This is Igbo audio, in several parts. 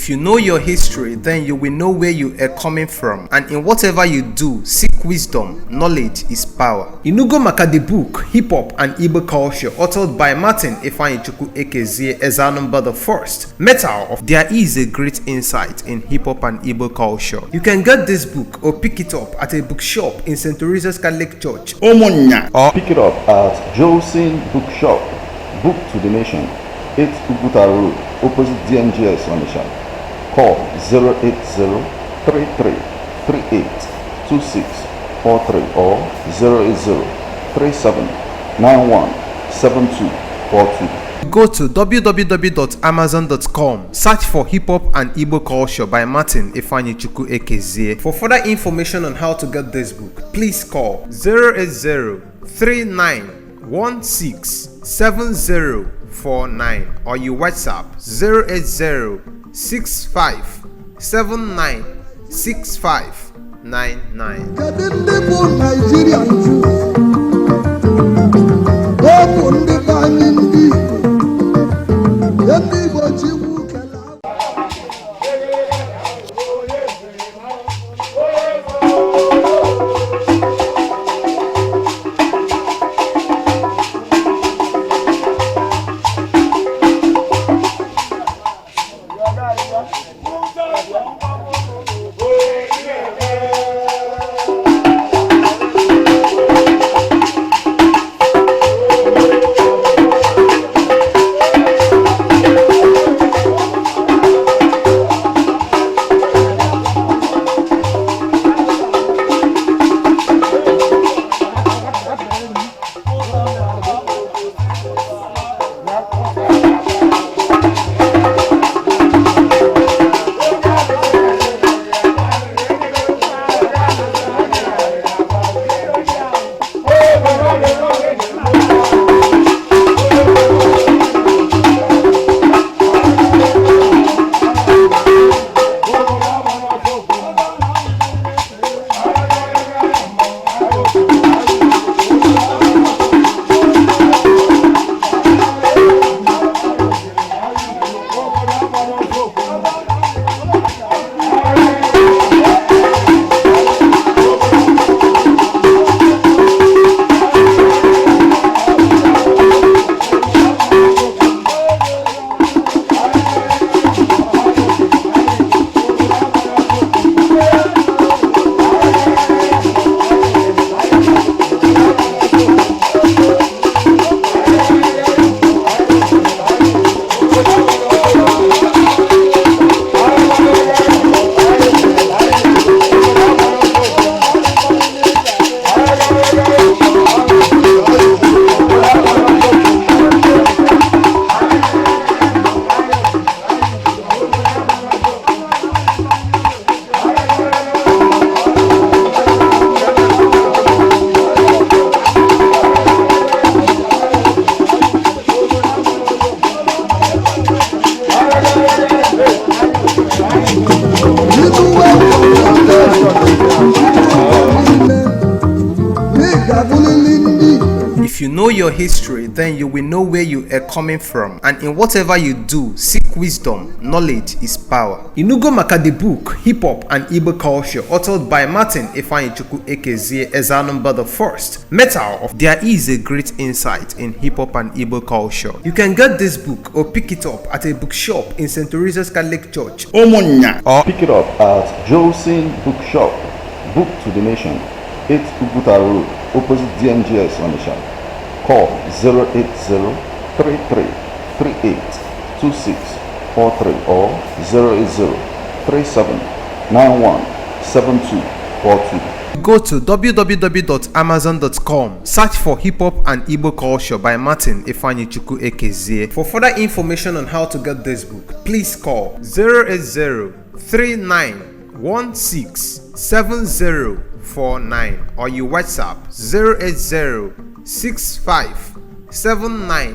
If you know your history, then you will know where you are coming from, and in whatever you do, seek wisdom. Knowledge is power. Inugo maka the book Hip Hop and Igbo Culture, authored by Martin Ifeanyichukwu Ekezie Ezanumba the First. Metal of There is a great insight in hip hop and Igbo culture. You can get this book or pick it up at a bookshop in St. Teresa's Catholic Church, Omonya, or pick it up at Joseph's Bookshop, Book to the Nation, 8 Uguta Road, opposite DMGS Onitsha. Call 080-3338-2643 or 080-3791-7242. Go to www.amazon.com, search for Hip Hop and Igbo Culture by Martin Ifeanyichukwu Ekezie. For further information on how to get this book, please call 080-3916-7049 or you WhatsApp 080-6579-6599. If you know your history, then you will know where you are coming from, and in whatever you do, seek wisdom. Knowledge is power. Inugo maka the book Hip Hop and Igbo Culture, authored by Martin Ifeanyichukwu Ekezie Ezanumba the First. Metal of There is a great insight in hip hop and Igbo culture. You can get this book or pick it up at a bookshop in St. Teresa's Catholic Church, Omonya, or pick it up at Joseph's Bookshop, Book to the Nation, 8 Uguta Road, opposite DMGS Onitsha. Call 080-3338-2643 or 080-3791-7242. Go to www.amazon.com, search for Hip Hop and Igbo Culture by Martin Ifeanyichukwu Ekezie. For further information on how to get this book, please call 080-3916-7049 or you WhatsApp 080-6579-6599.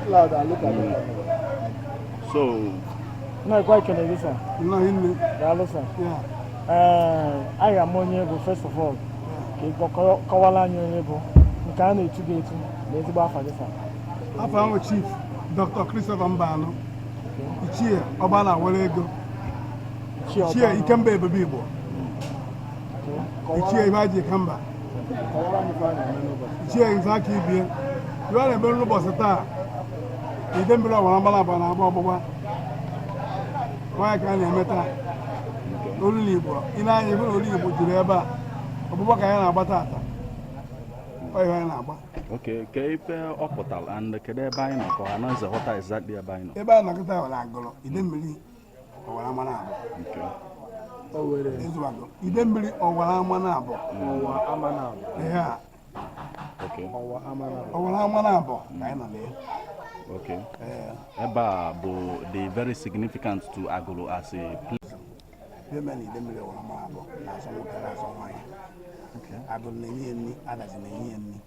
loud and look at the camera. So, No, quite can I listen? No, in Listen. yeah. I am on you, first of all. Kawala Nyebo, Mkano to get to the Bafadisa. After our chief, Dr. Christopher Mbano, Ichie, Obana, Walego, Ichie, Ikambe Bibo, Ichie, Ivaji Kamba, Ichie, Zaki Bien. You are a little bossata. You don't belong on Ababa. Why can't you met her? Only in I even only put to the bar. Abubakar Batata. okay, keep Opotal and the Kedebino, or another what is that dear Bino? Eba Nakata or Angolo, Idemili or Amanabo. Okay. Oh, it is one. Idemili or Amanabo. Or Amanabo. Yeah. Okay. Or Amanabo. Or Amanabo. Okay. Eba, they very significant to Agolo as a place. The many Idemili or Amanabo. That's all mine. Okay. I don't need any others in any.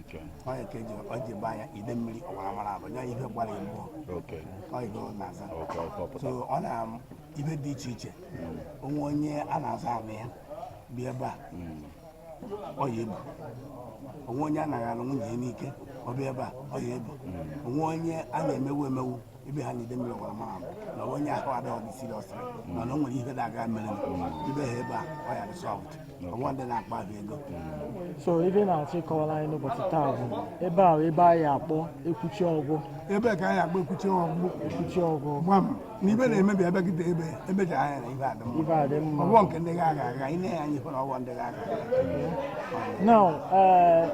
Okay. I can do buy Idemili or Amanabo. Now you have one more. Okay. I go Nasa. Okay. So on even the teacher. 1 year and as I may be a bar. Or you. 1 year and I don't need or be a bar or you. 1 year and I may well behind them or mom. No 1 year I don't see us. No, no one even that guy, you better I am soft. I want the knock by go. So even I'll take all I know but a thousand. Eba Yapo, a Kuchogo, Ebe can I go Kuchogo, Mam, neither maybe I beg the Ebe I had them. I won't get the gaga, I know, and you put all one the gaga. Now,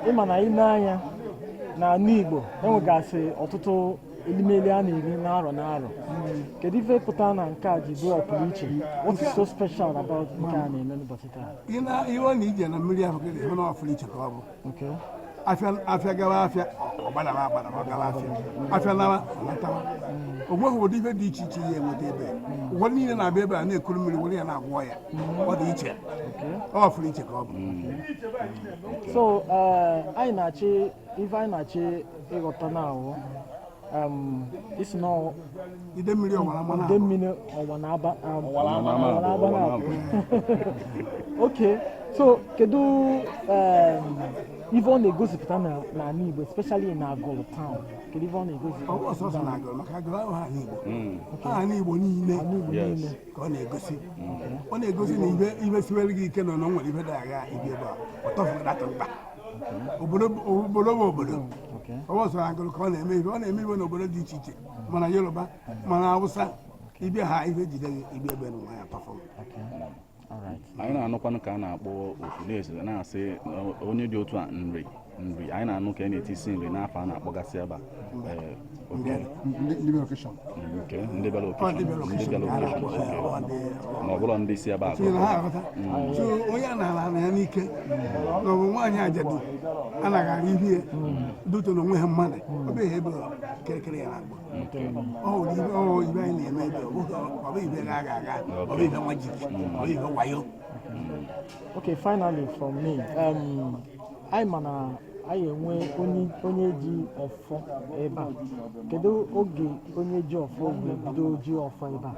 Imana Inaya, now Nibo, then we got say, Ototo. Idemili Amanabor. Can you put on and catch you do a preaching? What is so special about Mkani and Botita? You know, you only need a million of fleet trouble. Okay. I feel Galafia, or Galafia. I feel now, what would even teach you with the bed? 1 year and a baby and they couldn't really an warrior or the eacher. Okay. Or fleet trouble. So, I nachi, if I nachi, I got now. It's no Idemili or okay, so Kedu even a gossip na Nibo, especially in Agolo town. Kedu even a gossip. Oh, what's also Agolo? Makagala Nibo Nine. Con a gossip. On a gossip, even Swelly can no one even die. If you are tough that back. Obodo. Okay. Also, I'm going to call him. Maybe only me when nobody did it. Mana Yoruba, Mana Hausa. If you high, if you perform. Okay. All right. I know one can about days, and I say only do to Nri. I know can it is simply enough and Bogaseba. Okay. Liberation. Okay. Liberation. No, on this year about. So, we are not an Anike. No one I do. And I got here. Do to know where money. Be able to carry on. Oh, you may maybe or even Gaga, or even Magic, or even Wild. Okay, finally from me. I am onye ji ofo eba. Kedu oge onye ji ofo bido ji ofo eba.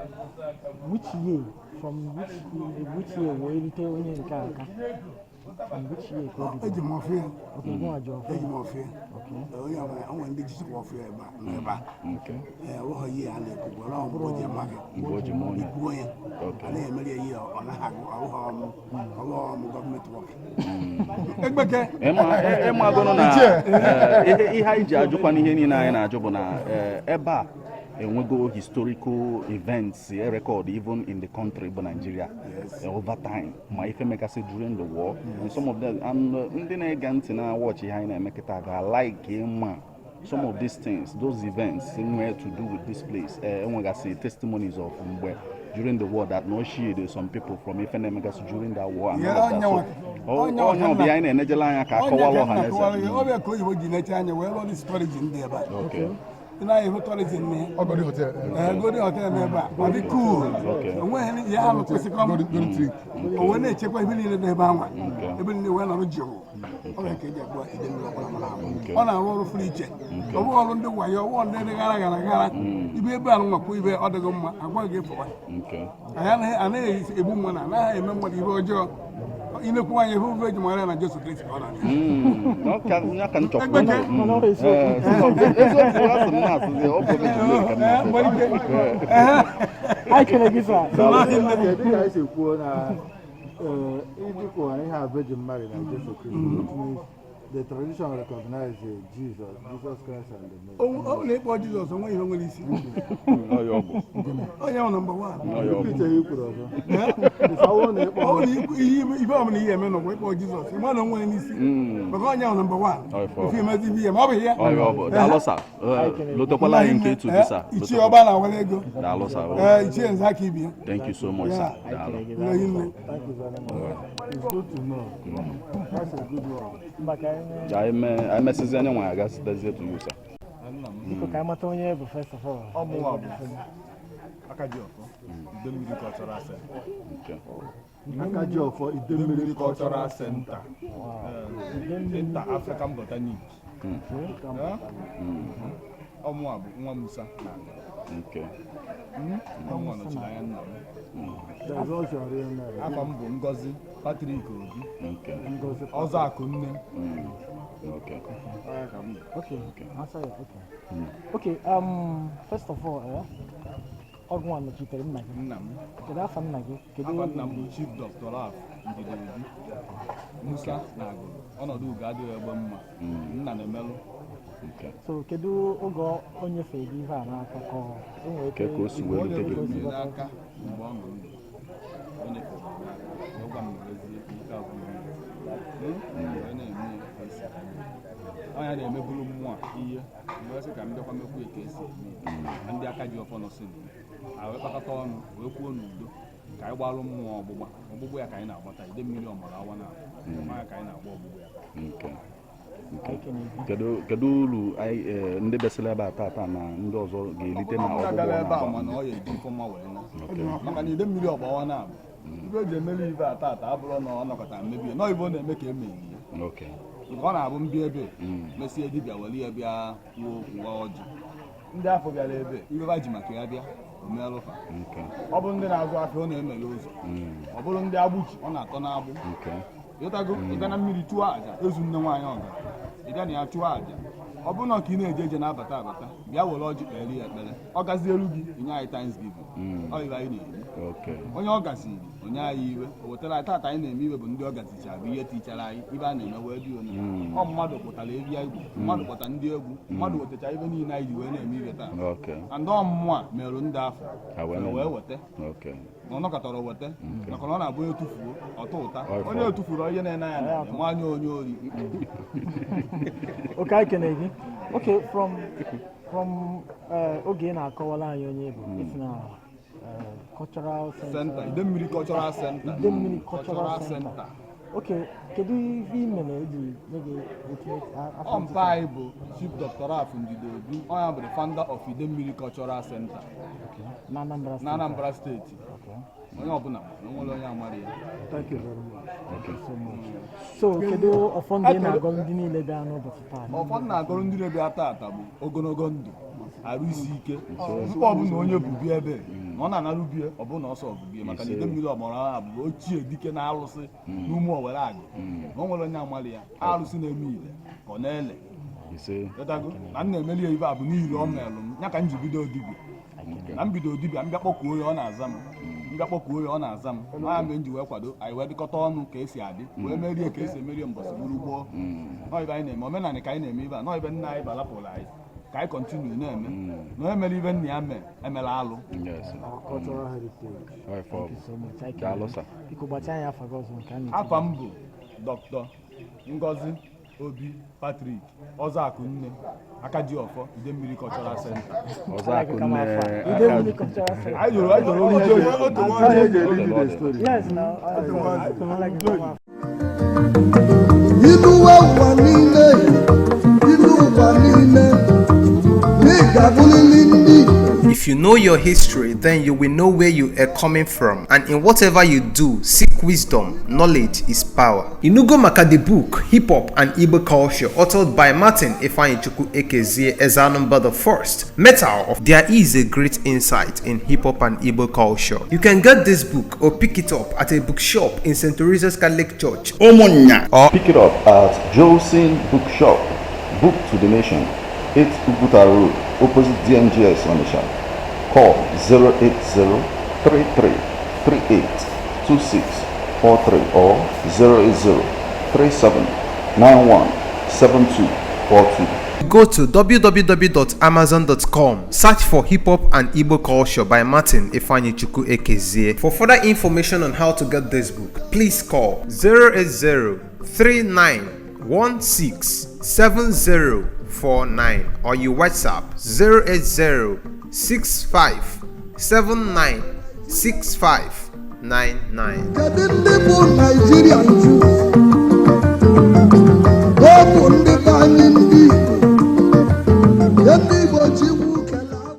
Which year from which year we rite onye nke aka? From which year ko bido? Ejimofia. Okay, go ajo. Ejimofia. Okay. Onye àwọn ndị ji ofo eba. Okay. Wo year and ko gbo na boje market. Boje money. Ibuoye. Okay. Na emere year ona ha awo government work. Egbeke. Ema gono na ihe anyị ji ajụkwa n'ihe niile anyị na-ajụ bụ na ebe a enwego historical events record even in the country bụ Nigeria over time ma ife mekasị during the war and some of them and ndị na-ege ntị na watch ihe anyị na-emekịta ga-like ịma some of these things those events nwere to do with this place enwegasị testimonies of mgbe during the war that no shield some people from Ifenemegas during that war and all of that. So, no, behind an ejela anya ka akọwalọ ha na eze. Obe ko yibo ji na anya we all this storage in there ba. Okay. na-ehu tourism nne Ogodi Hotel. Golden Hotel n'ebe a ọ dị cool onweghị ihe ahụ kwesịkwa onwe na-echekwa ebe niile n'ebe anwa ebe niile wee nọrọ jụụ ọ ga ka eji agba Idemili Amanabor ọ na-arụ ọrụ furu iche ọ bụghị ọrụ ndị wayo ọwụọ ndị gara gara gara ibe ebe a nwakwa ibe ọ dịghị mma agwa gị pụwa anaghị egbu mmadụ anaghị eme mmadụ ihe ọjọọ inekwu anya ebe ube ji mara na Jesu Kristi ọ the tradition recognizes Jesus Christ and the Mary. Oh, na-ekpọ Jizọs onwe ihe nwere isi. Onye ahụ nọmba 1. Peter Ikuru ọzọ. Ibe ọbụla ihe eme n'ụwa ịkpọ Jizọs. Ịma na onwe n'isi. Maka onye ahụ nọmba 1. Ife emezi ihe ma ọ bụ ihe. Daalụ sa. Lotekwala anyị nke etu dị sa. Ichie ọba na-awara ego. Daalụ sa. Ichie nza aka ibie. Thank you so much, sir. Daalụ. Thank you very much. It's good to know. That's a good one. I message anyone I guess that's it to you, sir. Biko ka amata onye bụ first of all. Ọmụwa bụ Akajiọfọ, Idemili Cultural Center. Akajiọfọ, Idemili Cultural Center. Center African Botanic. Ọmụwa bụ nwa Musa. Ọmụwa nọchiri anya nna m. Afọ m bụ Ngozi Patrick Obi. Ọzọ Akụnne. Okay. Answer it. Okay. First of all, Ogwan nochitere nna gị. Nna m. Kedu afa nna gị? Afa nna m bụ Chief Dr. Raf Ndidorobi. Musa na-agụrụ. Ọnọdụ ugo adịghị egbe mma. Nna na-emelụ. So kedu oge onye fere ihe a n'aka ka o nwere ike ka o si wee rute gị n'aka mgbe ọ nọ ndụ. Onye fere n'aka. Ọgwa m merezie ike agwụghị. Onye na-eme esi. Onye na-emebulu mmụọ ihe. Mgbe sị ka m bịakwa mekwu ka esi eme. Ndị Akajiọfọ nọ sị wee kpakọta ọnụ wee kwuo n'udo ka anyị gbalụ mmụọ ọgbụgbụ ya ka anyị na-agbata Idemili ọmara awa na ya ka anyị na-agba ọgbụgbụ ya. Kedu uru ndị besịrị ebe a tata na ndị ọzọ ga-elite na ọgbụgbọ mana ọ ya eji ifeọma wee na maka na Idemili ọgbawa na abụ ibe eji emeli ibe a tata abụrụ na ọ nọkọta mmebi nọ ibe ọ na-eme ka emeghị ya ọ na-abụ mbịa ebe mesie dibịa were ya bịa kwuo okwu ọjị ndị afọ bịara ebe ibe ba ji maka ya bịa omeelụfa ọ bụ ndị na-azụ afọ ọ na-emele ụzọ ọ bụrụ ndị agbụji ọ na-atọ n'agbụ ịtago ịga na mmiri chụọ aja ezu nne nwaanyị ọga ịga na ya chụọ aja ọ bụrụ na ka ị na-eje eje na-abata abata bịa were ọjị kpere ya ekpere ọ gazie elu gị inye anyị Thanksgiving ọ ibe anyị na-eri onye ọ gaziri onye anyị iwe o wetara anyị tata anyị na-eme iwe bụ ndị ọ gazichara bụ ihe tichara anyị ibe a na-eme wee dị onye ọ mmadụ kpụtara ebi igbo mmadụ kpọtara ndị egwu mmadụ wetachara ibe niile anyị ji wee na-eme iwe taa na ndị ọmụmụ a merụ ndị afọ wee weta na ọ nọkọtara weta maka na ọ na-abụ onye tufuo ọtọ ụta onye otufuru ihe na-ene ya na nwa anya onye ori. Okay, ekene gị. Okay, from oge na-akọwala anyị onye bụ isi na cultural center. Idemili Cultural Center. Idemili Cultural Center. Okay, kedu ihe ị mere eji nye gị ọmpa anyị bụ Chief Dr. Raf Ndidorobi onye bụ the founder of Idemili Cultural Center na Anambra State. Onye ọbụla nwere onye amara ya. Thank you very much. Okay. So much. So kedu ọfọdụ na-agọrọ ndị niile bịa n'ụbọchị taa? Ọfọdụ na-agọrọ ndị na-ebịa tata bụ ogologo ndụ arụ isi ike mkpa ọbụla onye bubi ebe na ọ na-anarụ bie ọbụna ọsọ ọbụbie maka na Idemili ọmara ha bụ ochie dike na-alụsị n'ume Owere Agụ na o nwere onye amara ya alụsị na-eme ile ka ọ na-ele ịtago na m na-emeli ya ibe a bụ n'ihi ọ merụ m ya ka m ji bido dibịa na mbido dibịa mbịa kpọkuo ya ọ na-aza m anya mgbe m ji wee kwado anyị wee dịkọta ọnụ ka esi adị wee merie ka esi emerie mbọsị gburu gboo nọibe anyị na-eme omenanị ka anyị na-eme ibe a nọibe nna anyị balapụrụ anyị ka anyị kọntinu na-eme na onye mere ibe nna ya emela alụ. Afa m bụ Dr. Ngozi Obi Patrick Ọzọ Akụnne Akajiọfọ Idemili Cultural Center. Ọzọ Akụnne Idemili Cultural Center. Anyị jụrụ Inú wa wà nílé, inú wa nílé, nígbà If you know your history, then you will know where you are coming from. And in whatever you do, seek wisdom. Knowledge is power. Inugo Maka the book, Hip Hop and Igbo Culture, authored by Martin Ifeanyichukwu Ekezie Ezanumba the First. Metal of There is a great insight in hip hop and Igbo culture. You can get this book or pick it up at a bookshop in St. Teresa's Catholic Church, Omonya, or pick it up at Josin Bookshop. Book to the Nation, 8 Uguta Road, opposite DMGS Onisha. Call 08033382643 or 08037917242. Go to www.amazon.com, search for Hip Hop and Igbo Culture by Martin Ifeanyichukwu Ekezie. For further information on how to get this book, please call 08039167049 or you WhatsApp 08065796599.